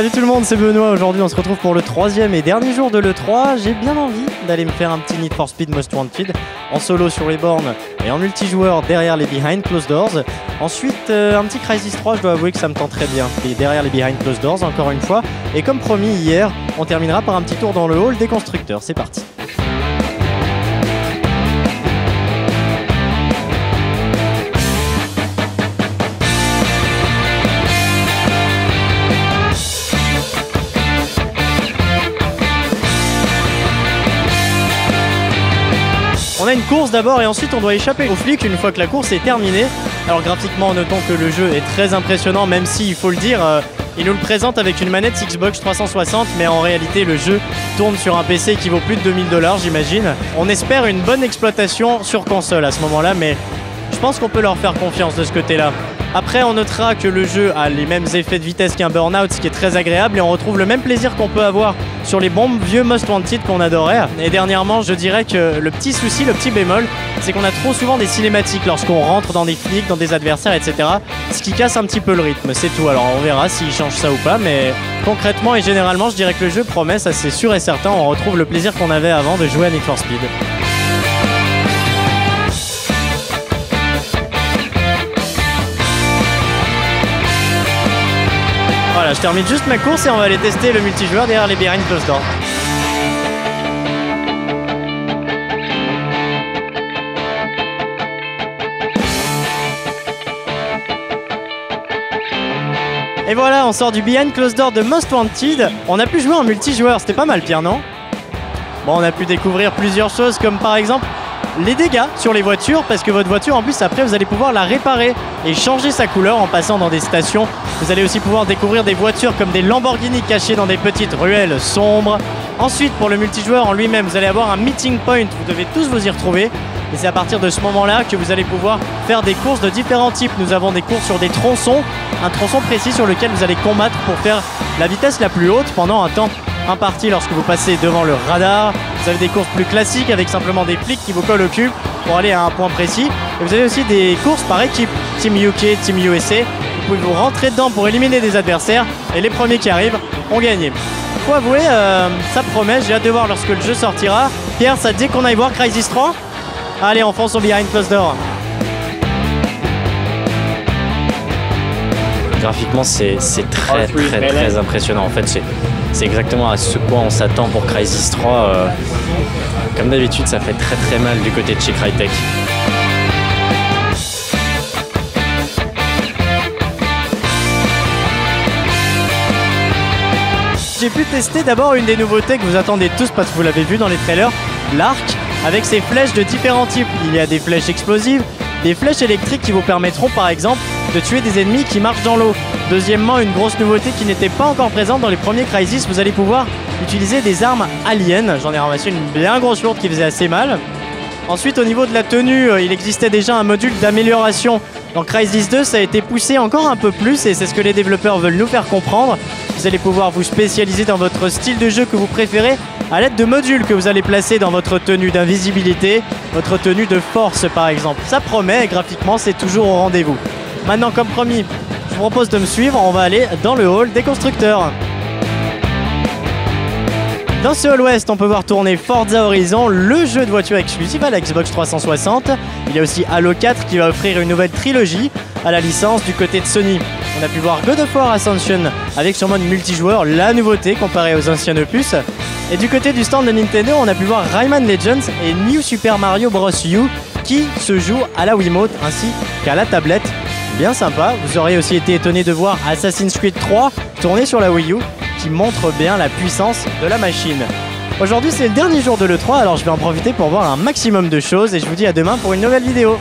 Salut tout le monde, c'est Benoît. Aujourd'hui on se retrouve pour le troisième et dernier jour de l'E3. J'ai bien envie d'aller me faire un petit Need for Speed Most Wanted en solo sur les bornes et en multijoueur derrière les Behind Closed Doors. Ensuite un petit Crysis 3, je dois avouer que ça me tente très bien. Et derrière les Behind Closed Doors encore une fois. Et comme promis hier, on terminera par un petit tour dans le hall des constructeurs. C'est parti. On a une course d'abord et ensuite on doit échapper aux flics une fois que la course est terminée. Alors graphiquement notons que le jeu est très impressionnant, même si il faut le dire, il nous le présente avec une manette Xbox 360, mais en réalité le jeu tourne sur un PC qui vaut plus de 2000 $, j'imagine. On espère une bonne exploitation sur console à ce moment-là, mais je pense qu'on peut leur faire confiance de ce côté-là. Après, on notera que le jeu a les mêmes effets de vitesse qu'un Burnout, ce qui est très agréable, et on retrouve le même plaisir qu'on peut avoir sur les bons vieux Most Wanted qu'on adorait. Et dernièrement, je dirais que le petit souci, le petit bémol, c'est qu'on a trop souvent des cinématiques lorsqu'on rentre dans des flics, dans des adversaires, etc. Ce qui casse un petit peu le rythme, c'est tout. Alors on verra s'ils changent ça ou pas, mais concrètement et généralement, je dirais que le jeu promet, ça c'est sûr et certain, on retrouve le plaisir qu'on avait avant de jouer à Need for Speed. Voilà, je termine juste ma course et on va aller tester le multijoueur derrière les Behind Closed Doors. Et voilà, on sort du Behind Closed Doors de Most Wanted. On a pu jouer en multijoueur, c'était pas mal, Pierre, non? Bon, on a pu découvrir plusieurs choses comme par exemple les dégâts sur les voitures, parce que votre voiture en plus après vous allez pouvoir la réparer et changer sa couleur en passant dans des stations. Vous allez aussi pouvoir découvrir des voitures comme des Lamborghini cachées dans des petites ruelles sombres. Ensuite pour le multijoueur en lui-même, vous allez avoir un meeting point, vous devez tous vous y retrouver. Et c'est à partir de ce moment-là que vous allez pouvoir faire des courses de différents types. Nous avons des courses sur des tronçons, un tronçon précis sur lequel vous allez combattre pour faire la vitesse la plus haute pendant un temps imparti lorsque vous passez devant le radar. Vous avez des courses plus classiques avec simplement des flics qui vous collent au cul pour aller à un point précis. Et vous avez aussi des courses par équipe, Team UK, Team USA. Vous pouvez vous rentrer dedans pour éliminer des adversaires et les premiers qui arrivent ont gagné. Faut avouer, ça promet, j'ai hâte de voir lorsque le jeu sortira. Pierre, ça te dit qu'on aille voir Crysis 3 ? Allez, on fonce au Behind Closed Doors. Graphiquement, c'est très impressionnant. En fait, c'est exactement à ce quoi on s'attend pour Crysis 3. Comme d'habitude, ça fait très mal du côté de chez Crytek. J'ai pu tester d'abord une des nouveautés que vous attendez tous parce que vous l'avez vu dans les trailers, l'arc avec ses flèches de différents types. Il y a des flèches explosives, des flèches électriques qui vous permettront par exemple de tuer des ennemis qui marchent dans l'eau. Deuxièmement, une grosse nouveauté qui n'était pas encore présente dans les premiers Crysis, vous allez pouvoir utiliser des armes aliens. J'en ai ramassé une bien grosse lourde qui faisait assez mal. Ensuite, au niveau de la tenue, il existait déjà un module d'amélioration. Dans Crysis 2, ça a été poussé encore un peu plus et c'est ce que les développeurs veulent nous faire comprendre. Vous allez pouvoir vous spécialiser dans votre style de jeu que vous préférez à l'aide de modules que vous allez placer dans votre tenue d'invisibilité, votre tenue de force par exemple. Ça promet et graphiquement, c'est toujours au rendez-vous. Maintenant, comme promis, je vous propose de me suivre, on va aller dans le hall des constructeurs. Dans ce hall ouest, on peut voir tourner Forza Horizon, le jeu de voiture exclusif à la Xbox 360. Il y a aussi Halo 4 qui va offrir une nouvelle trilogie à la licence du côté de Sony. On a pu voir God of War Ascension avec son mode multijoueur, la nouveauté comparée aux anciens opus. Et du côté du stand de Nintendo, on a pu voir Rayman Legends et New Super Mario Bros. U qui se jouent à la Wiimote ainsi qu'à la tablette. Bien sympa. Vous auriez aussi été étonné de voir Assassin's Creed 3 tourner sur la Wii U qui montre bien la puissance de la machine. Aujourd'hui c'est le dernier jour de l'E3, alors je vais en profiter pour voir un maximum de choses et je vous dis à demain pour une nouvelle vidéo.